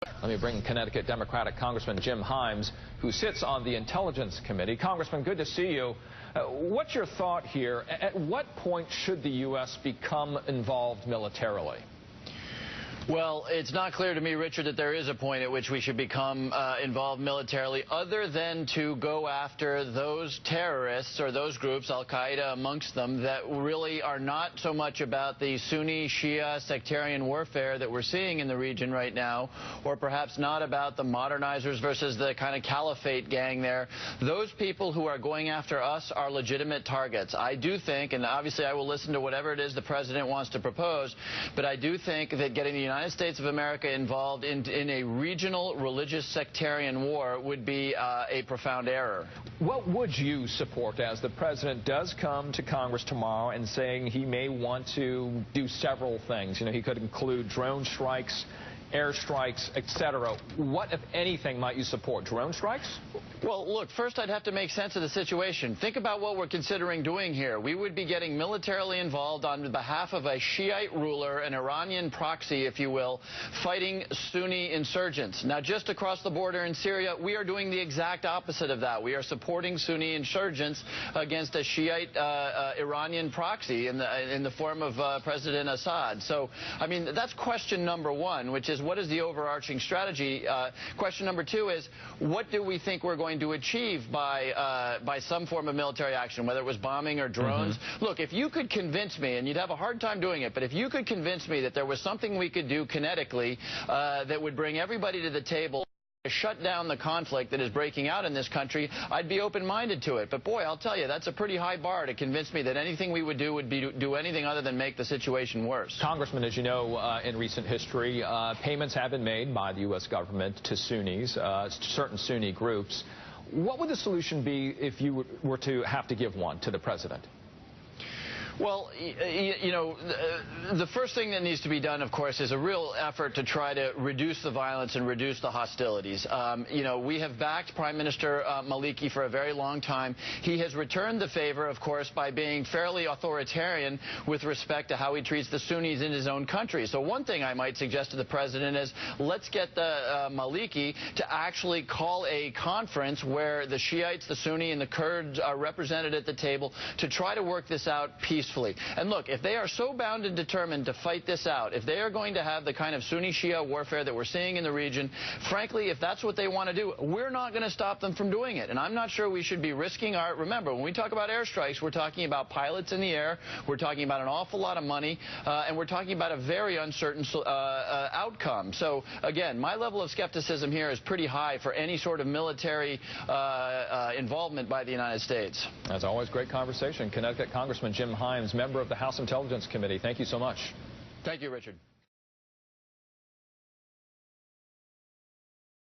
Let me bring Connecticut Democratic Congressman Jim Himes, who sits on the Intelligence Committee. Congressman, good to see you. What's your thought here? At what point should the U.S. become involved militarily? Well, it's not clear to me, Richard, that there is a point at which we should become involved militarily, other than to go after those terrorists or those groups, Al-Qaeda amongst them, that really are not so much about the Sunni-Shia sectarian warfare that we're seeing in the region right now, or perhaps not about the modernizers versus the kind of caliphate gang there. Those people who are going after us are legitimate targets. I do think, and obviously I will listen to whatever it is the president wants to propose, but I do think that getting the United States of America involved in a regional religious sectarian war would be a profound error. What would you support as the president does come to Congress tomorrow and saying he may want to do several things? You know, he could include drone strikes, airstrikes, etc. What, if anything, might you support? Drone strikes? Well, look, first I'd have to make sense of the situation. Think about what we're considering doing here. We would be getting militarily involved on behalf of a Shiite ruler, an Iranian proxy, if you will, fighting Sunni insurgents. Now, just across the border in Syria, we are doing the exact opposite of that. We are supporting Sunni insurgents against a Shiite Iranian proxy in the form of President Assad. So, I mean, that's question number one, which is what is the overarching strategy? Question number two is what do we think we're going to achieve by some form of military action, whether it was bombing or drones? Look, if you could convince me, and you'd have a hard time doing it, but if you could convince me that there was something we could do kinetically that would bring everybody to the table to shut down the conflict that is breaking out in this country, I'd be open-minded to it. But boy, I'll tell you, that's a pretty high bar to convince me that anything we would do would be do anything other than make the situation worse. Congressman, as you know, in recent history, payments have been made by the U.S. government to Sunnis, certain Sunni groups. What would the solution be if you were to have to give one to the president? Well, you know, the first thing that needs to be done, of course, is a real effort to try to reduce the violence and reduce the hostilities. You know, we have backed Prime Minister Maliki for a very long time. He has returned the favor, of course, by being fairly authoritarian with respect to how he treats the Sunnis in his own country. So one thing I might suggest to the president is let's get the Maliki to actually call a conference where the Shiites, the Sunni, and the Kurds are represented at the table to try to work this out peacefully. And look, if they are so bound and determined to fight this out, if they are going to have the kind of Sunni-Shia warfare that we're seeing in the region, frankly, if that's what they want to do, we're not going to stop them from doing it. And I'm not sure we should be risking our... Remember, when we talk about airstrikes, we're talking about pilots in the air, we're talking about an awful lot of money, and we're talking about a very uncertain outcome. So, again, my level of skepticism here is pretty high for any sort of military involvement by the United States. As always, great conversation. Connecticut Congressman Jim Himes, member of the House Intelligence Committee. Thank you so much. Thank you, Richard.